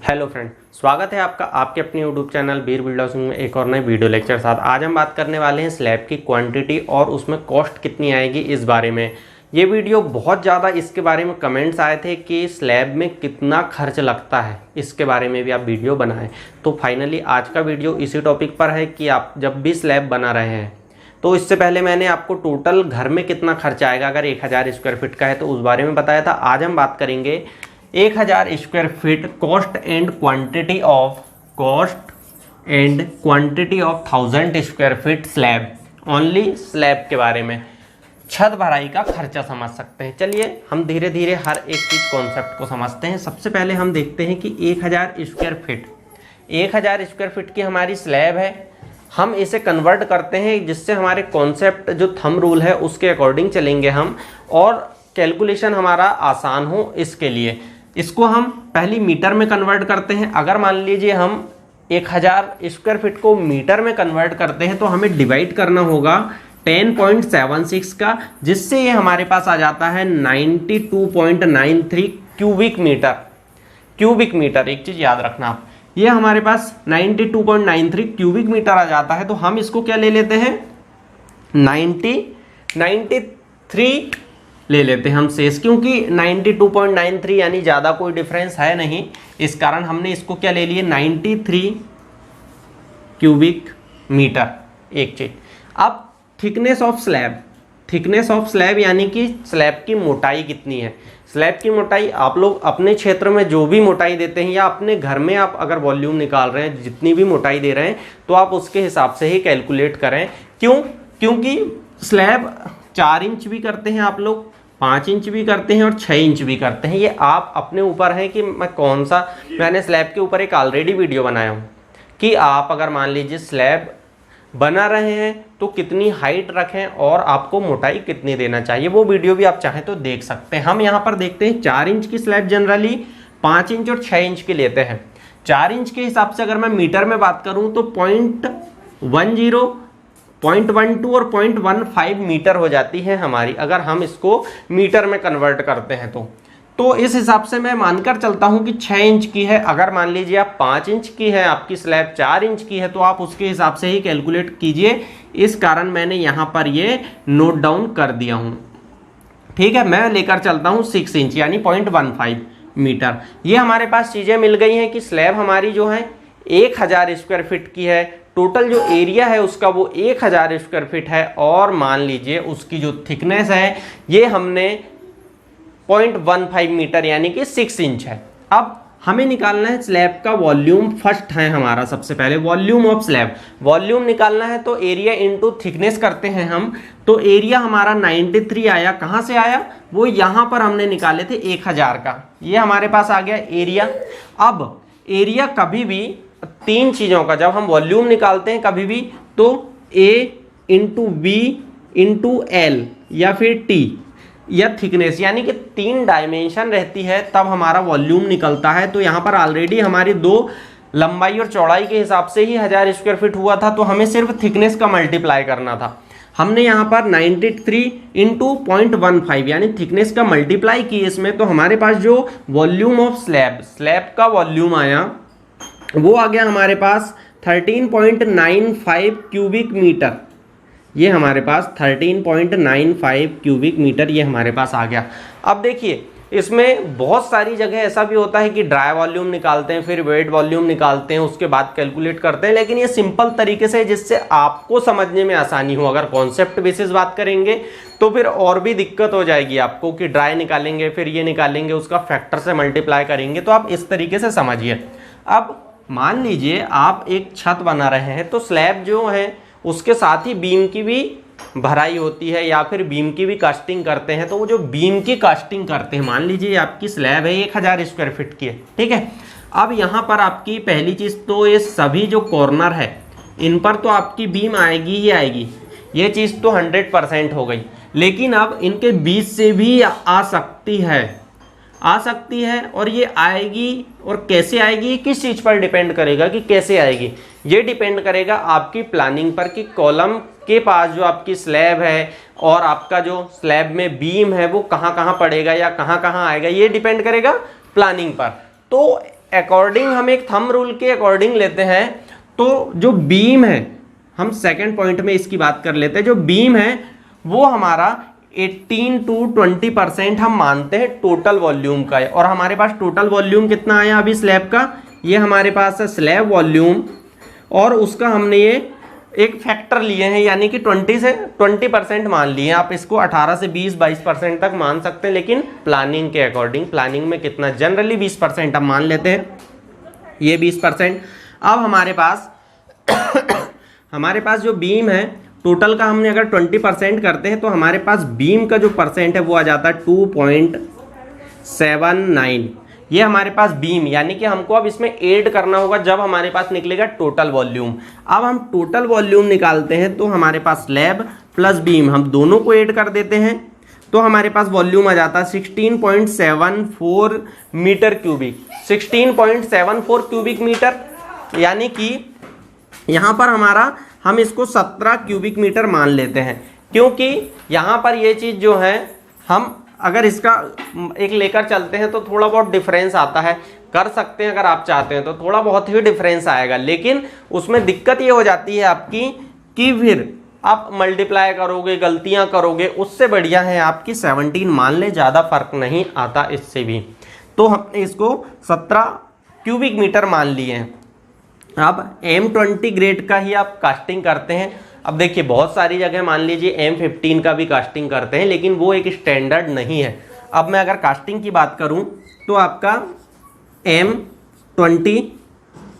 Hello friend, स्वागत है आपका आपके अपने यूट्यूब चैनल बीर बिल्डर्स में एक और नए वीडियो लेक्चर साथ। आज हम बात करने वाले हैं स्लैब की क्वांटिटी और उसमें कॉस्ट कितनी आएगी इस बारे में। ये वीडियो बहुत ज़्यादा इसके बारे में कमेंट्स आए थे कि स्लैब में कितना खर्च लगता है, इसके बारे में भी आप वीडियो बनाएं। तो फाइनली आज का वीडियो इसी टॉपिक पर है कि आप जब भी स्लैब बना रहे हैं तो इससे पहले मैंने आपको टोटल घर में कितना खर्च आएगा अगर 1000 स्क्वायर फीट का है तो उस बारे में बताया था। आज हम बात करेंगे 1000 square feet cost and quantity of 1000 square feet slab, only slab के बारे में, छत भराई का खर्चा समझ सकते हैं। चलिए हम धीरे धीरे हर एक चीज कॉन्सेप्ट को समझते हैं। सबसे पहले हम देखते हैं कि 1000 स्क्वायर फीट की हमारी स्लैब है। हम इसे कन्वर्ट करते हैं जिससे हमारे कॉन्सेप्ट जो थंब रूल है उसके अकॉर्डिंग चलेंगे हम, और कैलकुलेशन हमारा आसान हो इसके लिए इसको हम पहली मीटर में कन्वर्ट करते हैं। अगर मान लीजिए हम 1000 स्क्वायर फीट को मीटर में कन्वर्ट करते हैं तो हमें डिवाइड करना होगा 10.76 का, जिससे ये हमारे पास आ जाता है 92.93 क्यूबिक मीटर। एक चीज याद रखना आप, ये हमारे पास 92.93 क्यूबिक मीटर आ जाता है। तो हम इसको क्या ले लेते हैं 93 ले लेते हैं हम शेष, क्योंकि 92.93 यानी ज़्यादा कोई डिफरेंस है नहीं, इस कारण हमने इसको क्या ले लिए 93 क्यूबिक मीटर। एक चीज, अब थिकनेस ऑफ स्लैब यानी कि स्लैब की मोटाई कितनी है। स्लैब की मोटाई आप लोग अपने क्षेत्र में जो भी मोटाई देते हैं या अपने घर में आप अगर वॉल्यूम निकाल रहे हैं जितनी भी मोटाई दे रहे हैं तो आप उसके हिसाब से ही कैलकुलेट करें। क्योंकि स्लैब 4 इंच भी करते हैं आप लोग, 5 इंच भी करते हैं और 6 इंच भी करते हैं। ये आप अपने ऊपर है कि मैं कौन सा, मैंने स्लैब के ऊपर एक ऑलरेडी वीडियो बनाया हूँ कि आप अगर मान लीजिए स्लैब बना रहे हैं तो कितनी हाइट रखें और आपको मोटाई कितनी देना चाहिए, वो वीडियो भी आप चाहें तो देख सकते हैं। हम यहाँ पर देखते हैं 4 इंच की स्लैब जनरली 5 इंच और 6 इंच की लेते हैं। 4 इंच के हिसाब से अगर मैं मीटर में बात करूं तो 0.10, 0.12 और 0.15 मीटर हो जाती है हमारी, अगर हम इसको मीटर में कन्वर्ट करते हैं तो इस हिसाब से मैं मानकर चलता हूं कि 6 इंच की है। अगर मान लीजिए आप 5 इंच की है, आपकी स्लैब 4 इंच की है तो आप उसके हिसाब से ही कैलकुलेट कीजिए। इस कारण मैंने यहां पर ये नोट डाउन कर दिया हूं। ठीक है, मैं लेकर चलता हूं 6 इंच यानी 0.15 मीटर। ये हमारे पास चीजें मिल गई हैं कि स्लैब हमारी जो है 1000 स्क्वायर फीट की है। टोटल जो एरिया है उसका वो 1000 स्क्वायर फीट है, और मान लीजिए उसकी जो थिकनेस है ये हमने 0.15 मीटर यानी कि 6 इंच है। अब हमें निकालना है स्लैब का वॉल्यूम। फर्स्ट है हमारा सबसे पहले वॉल्यूम ऑफ स्लैब। वॉल्यूम निकालना है तो एरिया इंटू थिकनेस करते हैं हम। तो एरिया हमारा 93 आया। कहाँ से आया, वो यहाँ पर हमने निकाले थे 1000 का, ये हमारे पास आ गया एरिया। अब एरिया कभी भी 3 चीज़ों का जब हम वॉल्यूम निकालते हैं कभी भी तो A into B into L या फिर T या थिकनेस, यानी कि 3 डायमेंशन रहती है तब हमारा वॉल्यूम निकलता है। तो यहाँ पर ऑलरेडी हमारी 2 लंबाई और चौड़ाई के हिसाब से ही 1000 स्क्वायर फीट हुआ था, तो हमें सिर्फ थिकनेस का मल्टीप्लाई करना था। हमने यहाँ पर 93 इंटू 0.15 यानी थिकनेस का मल्टीप्लाई की इसमें, तो हमारे पास जो वॉल्यूम ऑफ स्लैब का वॉल्यूम आया वो आ गया हमारे पास 13.95 क्यूबिक मीटर। ये हमारे पास 13.95 क्यूबिक मीटर ये हमारे पास आ गया। अब देखिए इसमें बहुत सारी जगह ऐसा भी होता है कि ड्राई वॉल्यूम निकालते हैं, फिर वेट वॉल्यूम निकालते हैं, उसके बाद कैलकुलेट करते हैं, लेकिन ये सिंपल तरीके से जिससे आपको समझने में आसानी हो। अगर कॉन्सेप्ट बेसिस बात करेंगे तो फिर और भी दिक्कत हो जाएगी आपको कि ड्राई निकालेंगे फिर ये निकालेंगे, उसका फैक्टर से मल्टीप्लाई करेंगे। तो आप इस तरीके से समझिए। अब मान लीजिए आप एक छत बना रहे हैं तो स्लैब जो है उसके साथ ही बीम की भी भराई होती है या फिर बीम की भी कास्टिंग करते हैं। तो वो जो बीम की कास्टिंग करते हैं, मान लीजिए आपकी स्लैब है 1000 स्क्वायर फीट की है, ठीक है। अब यहाँ पर आपकी पहली चीज़ तो ये सभी जो कॉर्नर है इन पर तो आपकी बीम आएगी ही आएगी, ये चीज़ तो 100% हो गई। लेकिन अब इनके बीच से भी आ सकती है और ये आएगी, और कैसे आएगी किस चीज़ पर डिपेंड करेगा कि कैसे आएगी, ये डिपेंड करेगा आपकी प्लानिंग पर कि कॉलम के पास जो आपकी स्लैब है और आपका जो स्लैब में बीम है वो कहाँ कहाँ पड़ेगा या कहाँ कहाँ आएगा, ये डिपेंड करेगा प्लानिंग पर। तो अकॉर्डिंग हम एक थंब रूल के अकॉर्डिंग लेते हैं तो जो बीम है, हम सेकंड पॉइंट में इसकी बात कर लेते हैं, जो बीम है वो हमारा 18 to 20% हम मानते हैं टोटल वॉल्यूम का है। और हमारे पास टोटल वॉल्यूम कितना आया अभी स्लैब का, ये हमारे पास है स्लैब वॉल्यूम, और उसका हमने ये एक फैक्टर लिए हैं, यानी कि 20 से 20% मान लिए हैं। आप इसको 18 से 20-22% तक मान सकते हैं, लेकिन प्लानिंग के अकॉर्डिंग, प्लानिंग में कितना जनरली 20% हम मान लेते हैं, ये 20%। अब हमारे पास जो बीम है टोटल का हमने अगर 20% करते हैं तो हमारे पास बीम का जो परसेंट है वो आ जाता है 2.79। ये हमारे पास बीम, यानी कि हमको अब इसमें ऐड करना होगा जब हमारे पास निकलेगा टोटल वॉल्यूम। अब हम टोटल वॉल्यूम निकालते हैं तो हमारे पास स्लैब प्लस बीम हम दोनों को ऐड कर देते हैं तो हमारे पास वॉल्यूम आ जाता है 16.74 मीटर क्यूबिक, 16.74 क्यूबिक मीटर, यानी कि यहाँ पर हमारा हम इसको 17 क्यूबिक मीटर मान लेते हैं, क्योंकि यहाँ पर ये चीज़ जो है हम अगर इसका एक लेकर चलते हैं तो थोड़ा बहुत डिफरेंस आता है, कर सकते हैं अगर आप चाहते हैं तो थोड़ा बहुत ही डिफरेंस आएगा, लेकिन उसमें दिक्कत ये हो जाती है आपकी कि फिर आप मल्टीप्लाई करोगे, गलतियां करोगे, उससे बढ़िया है आपकी 17 मान ले, ज़्यादा फर्क नहीं आता इससे भी। तो हमने इसको 17 क्यूबिक मीटर मान लिए हैं। अब M20 ग्रेड का ही आप कास्टिंग करते हैं। अब देखिए बहुत सारी जगह मान लीजिए M15 का भी कास्टिंग करते हैं, लेकिन वो एक स्टैंडर्ड नहीं है। अब मैं अगर कास्टिंग की बात करूं तो आपका M20,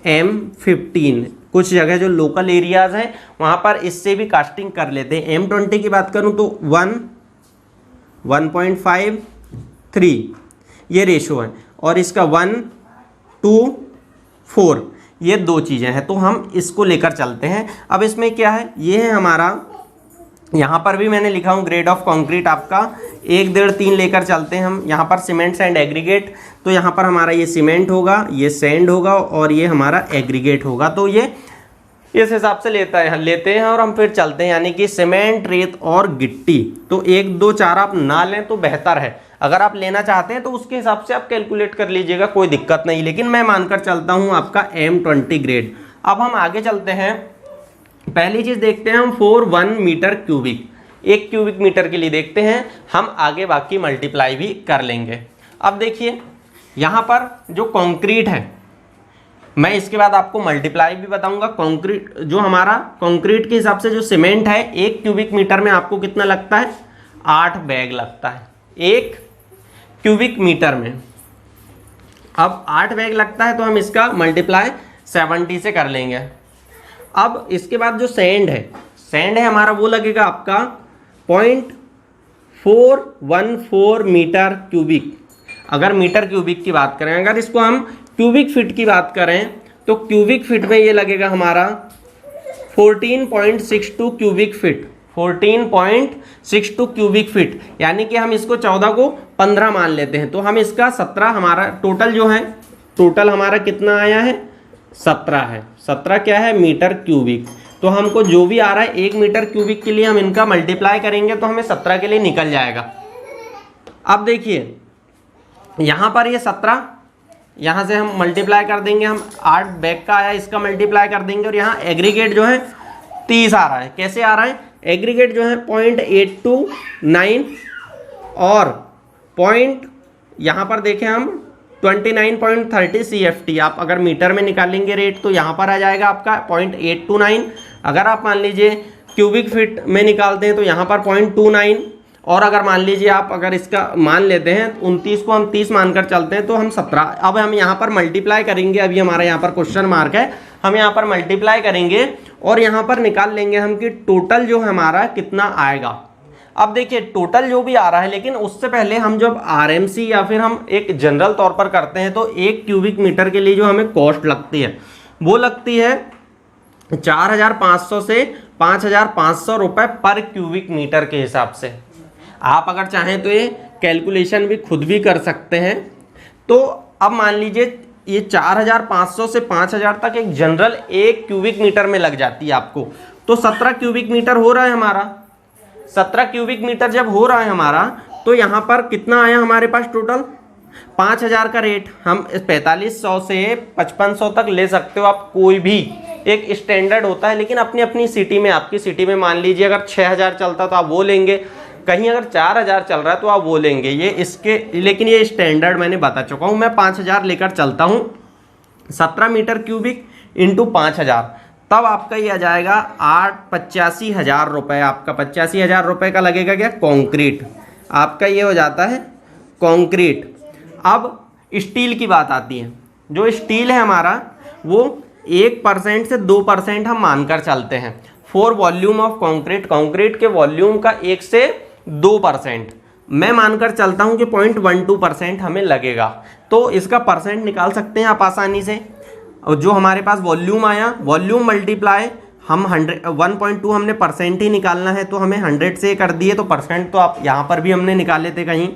M15 कुछ जगह जो लोकल एरियाज हैं वहाँ पर इससे भी कास्टिंग कर लेते हैं। M20 की बात करूं तो 1.53 ये रेशो है, और इसका 1:4 ये दो चीज़ें हैं, तो हम इसको लेकर चलते हैं। अब इसमें क्या है, ये है हमारा, यहाँ पर भी मैंने लिखा हूँ ग्रेड ऑफ कंक्रीट आपका 1, 1.5, 3 लेकर चलते हैं हम। यहाँ पर सीमेंट सैंड एग्रीगेट, तो यहाँ पर हमारा ये सीमेंट होगा, ये सैंड होगा और ये हमारा एग्रीगेट होगा, तो ये इस हिसाब से लेते हैं और हम फिर चलते हैं, यानी कि सीमेंट, रेत और गिट्टी। तो 1, 2, 4 आप ना लें तो बेहतर है, अगर आप लेना चाहते हैं तो उसके हिसाब से आप कैलकुलेट कर लीजिएगा, कोई दिक्कत नहीं, लेकिन मैं मानकर चलता हूं आपका M20 ग्रेड। अब हम आगे चलते हैं, पहली चीज देखते हैं हम 41 मीटर क्यूबिक, 1 क्यूबिक मीटर के लिए देखते हैं, हम आगे बाकी मल्टीप्लाई भी कर लेंगे। अब देखिए यहाँ पर जो कंक्रीट है, मैं इसके बाद आपको मल्टीप्लाई भी बताऊंगा। कंक्रीट जो हमारा कंक्रीट के हिसाब से जो सीमेंट है 1 क्यूबिक मीटर में आपको कितना लगता है, 8 बैग लगता है 1 क्यूबिक मीटर में। अब 8 बैग लगता है तो हम इसका मल्टीप्लाई 70 से कर लेंगे। अब इसके बाद जो सैंड है हमारा वो लगेगा आपका 0.414 मीटर क्यूबिक। अगर मीटर क्यूबिक की बात करें, अगर इसको हम क्यूबिक फीट की बात करें तो क्यूबिक फीट में ये लगेगा हमारा 14.62 क्यूबिक फीट, 14.62 क्यूबिक फीट, यानी कि हम इसको 14 को 15 मान लेते हैं, तो हम इसका 17 हमारा टोटल जो है, टोटल हमारा कितना आया है 17 है। 17 क्या है, मीटर क्यूबिक। तो हमको जो भी आ रहा है 1 मीटर क्यूबिक के लिए हम इनका मल्टीप्लाई करेंगे तो हमें 17 के लिए निकल जाएगा। अब देखिए यहाँ पर ये 17, यहाँ से हम मल्टीप्लाई कर देंगे, हम 8 बैग का आया इसका मल्टीप्लाई कर देंगे, और यहाँ एग्रीगेट जो है 30 आ रहा है। कैसे आ रहा है, एग्रीगेट जो है 0.829 और पॉइंट यहाँ पर देखें हम 29.30 CFT। आप अगर मीटर में निकालेंगे रेट तो यहाँ पर आ जाएगा आपका 0.829। अगर आप मान लीजिए क्यूबिक फीट में निकालते हैं तो यहाँ पर 0.29, और अगर मान लीजिए आप अगर इसका मान लेते हैं 29 को हम 30 मानकर चलते हैं तो हम 17। अब हम यहाँ पर मल्टीप्लाई करेंगे, अभी हमारा यहाँ पर क्वेश्चन मार्क है, हम यहाँ पर मल्टीप्लाई करेंगे और यहाँ पर निकाल लेंगे हम कि टोटल जो हमारा कितना आएगा। अब देखिए टोटल जो भी आ रहा है, लेकिन उससे पहले हम जब RMC या फिर हम एक जनरल तौर पर करते हैं तो 1 क्यूबिक मीटर के लिए जो हमें कॉस्ट लगती है वो लगती है 4500 से 5500 रुपये पर क्यूबिक मीटर के हिसाब से। आप अगर चाहें तो ये कैलकुलेशन भी खुद भी कर सकते हैं। तो अब मान लीजिए ये 4500 से 5000 तक एक जनरल 1 क्यूबिक मीटर में लग जाती है आपको, तो 17 क्यूबिक मीटर हो रहा है हमारा। 17 क्यूबिक मीटर जब हो रहा है हमारा तो यहाँ पर कितना आया हमारे पास टोटल, 5000 का रेट हम 4500 से 5500 तक ले सकते हो आप, कोई भी एक स्टैंडर्ड होता है, लेकिन अपनी अपनी सिटी में, आपकी सिटी में मान लीजिए अगर 6000 चलता तो आप वो लेंगे, कहीं अगर 4000 चल रहा है तो आप वो लेंगे, ये इसके, लेकिन ये स्टैंडर्ड मैंने बता चुका हूँ। मैं 5000 लेकर चलता हूँ, 17 मीटर क्यूबिक इंटू 5000, तब आपका ये आ जाएगा 85,000 रुपये। आपका 85,000 रुपये का लगेगा क्या, कंक्रीट, आपका ये हो जाता है कंक्रीट। अब स्टील की बात आती है, जो स्टील है हमारा वो 1% से 2% हम मानकर चलते हैं for volume of concrete. Concrete के वॉल्यूम का 1 से 2% मैं मानकर चलता हूं कि 0.12% हमें लगेगा, तो इसका परसेंट निकाल सकते हैं आप आसानी से। और जो हमारे पास वॉल्यूम आया, वॉल्यूम मल्टीप्लाई हम 1.2 हमने परसेंट ही निकालना है, तो हमें 100 से कर दिए, तो परसेंट तो आप यहाँ पर भी हमने निकाले थे, कहीं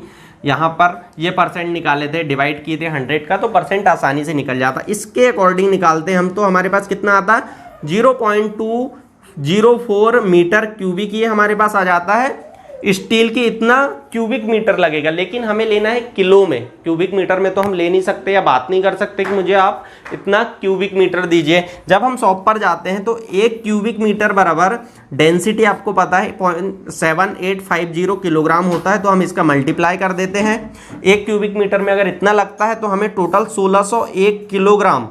यहाँ पर ये परसेंट निकाले थे, डिवाइड किए थे 100 का, तो परसेंट आसानी से निकल जाता। इसके अकॉर्डिंग निकालते हैं हम, तो हमारे पास कितना आता है 0.204 मीटर क्यूबिक ये हमारे पास आ जाता है। स्टील की इतना क्यूबिक मीटर लगेगा, लेकिन हमें लेना है किलो में, क्यूबिक मीटर में तो हम ले नहीं सकते या बात नहीं कर सकते कि मुझे आप इतना क्यूबिक मीटर दीजिए। जब हम शॉप पर जाते हैं तो 1 क्यूबिक मीटर बराबर डेंसिटी आपको पता है 0.7850 किलोग्राम होता है, तो हम इसका मल्टीप्लाई कर देते हैं। 1 क्यूबिक मीटर में अगर इतना लगता है तो हमें टोटल 1601 किलोग्राम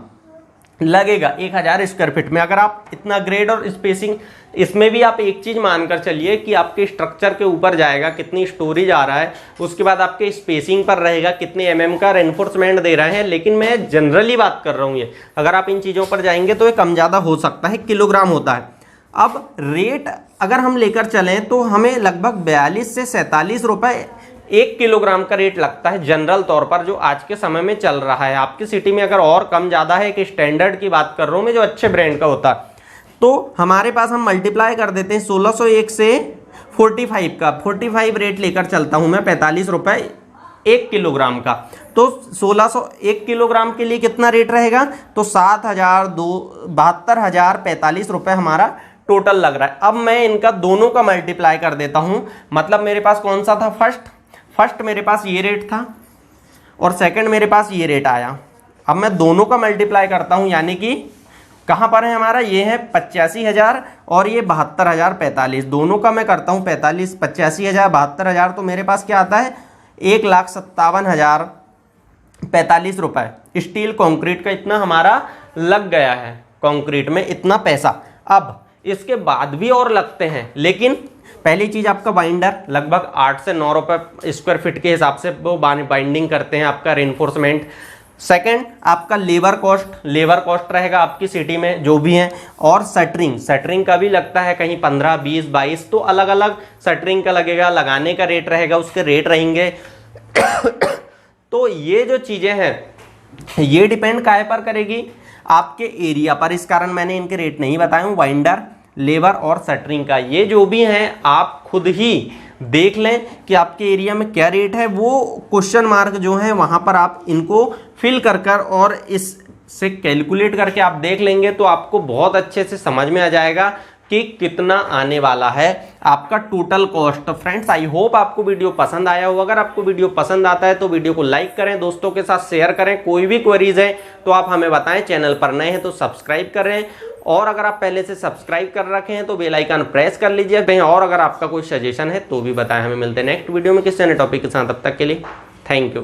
लगेगा 1000 स्क्वायर फीट में। अगर आप इतना ग्रेड और स्पेसिंग, इसमें भी आप एक चीज मानकर चलिए कि आपके स्ट्रक्चर के ऊपर जाएगा कितनी स्टोरेज आ रहा है, उसके बाद आपके स्पेसिंग पर रहेगा कितने एमएम का रेनफोर्समेंट दे रहे हैं, लेकिन मैं जनरली बात कर रहा हूँ। ये अगर आप इन चीज़ों पर जाएंगे तो ये कम ज़्यादा हो सकता है, किलोग्राम होता है। अब रेट अगर हम लेकर चलें तो हमें लगभग 42 से 47 रुपये 1 किलोग्राम का रेट लगता है जनरल तौर पर, जो आज के समय में चल रहा है। आपकी सिटी में अगर और कम ज़्यादा है, कि स्टैंडर्ड की बात कर रहा हूँ मैं, जो अच्छे ब्रांड का होता है, तो हमारे पास हम मल्टीप्लाई कर देते हैं 1601 से 45 का, 45 रेट लेकर चलता हूँ मैं, 45 रुपये 1 किलोग्राम का। तो 1601 किलोग्राम के लिए कितना रेट रहेगा, तो 72,045 रुपये हमारा टोटल लग रहा है। अब मैं इनका दोनों का मल्टीप्लाई कर देता हूँ, मतलब मेरे पास कौन सा था, फर्स्ट मेरे पास ये रेट था और सेकंड मेरे पास ये रेट आया। अब मैं दोनों का मल्टीप्लाई करता हूं, यानी कि कहां पर है हमारा, ये है 85,000 और ये 72,045, दोनों का मैं करता हूं 85,000 72,000, तो मेरे पास क्या आता है 1,57,045 रुपये। स्टील कंक्रीट का इतना हमारा लग गया है, कंक्रीट में इतना पैसा। अब इसके बाद भी और लगते हैं, लेकिन पहली चीज आपका बाइंडर लगभग 8 से 9 रुपये स्क्वायर फीट के हिसाब से वो बाइंडिंग करते हैं आपका रेनफोर्समेंट। सेकंड आपका लेबर कॉस्ट रहेगा आपकी सिटी में जो भी है, और शटरिंग का भी लगता है कहीं 15, 20, 22, तो अलग अलग शटरिंग का लगेगा, लगाने का रेट रहेगा, उसके रेट रहेंगे। तो ये जो चीजें हैं ये डिपेंड काहे पर करेगी, आपके एरिया पर, इस कारण मैंने इनके रेट नहीं बताए हूँ। बाइंडर, लेबर और शटरिंग का ये जो भी हैं आप खुद ही देख लें कि आपके एरिया में क्या रेट है, वो क्वेश्चन मार्क जो है वहाँ पर आप इनको फिल कर और इससे कैलकुलेट करके आप देख लेंगे, तो आपको बहुत अच्छे से समझ में आ जाएगा कि कितना आने वाला है आपका टोटल कॉस्ट। तो फ्रेंड्स, आई होप आपको वीडियो पसंद आया हो। अगर आपको वीडियो पसंद आता है तो वीडियो को लाइक करें, दोस्तों के साथ शेयर करें। कोई भी क्वेरीज है तो आप हमें बताएं। चैनल पर नए हैं तो सब्सक्राइब करें, और अगर आप पहले से सब्सक्राइब कर रखे हैं तो बेल आइकन प्रेस कर लीजिए। और अगर आपका कोई सजेशन है तो भी बताएं। हमें मिलते हैं नेक्स्ट वीडियो में किसी नए टॉपिक के साथ, तब तक के लिए थैंक यू।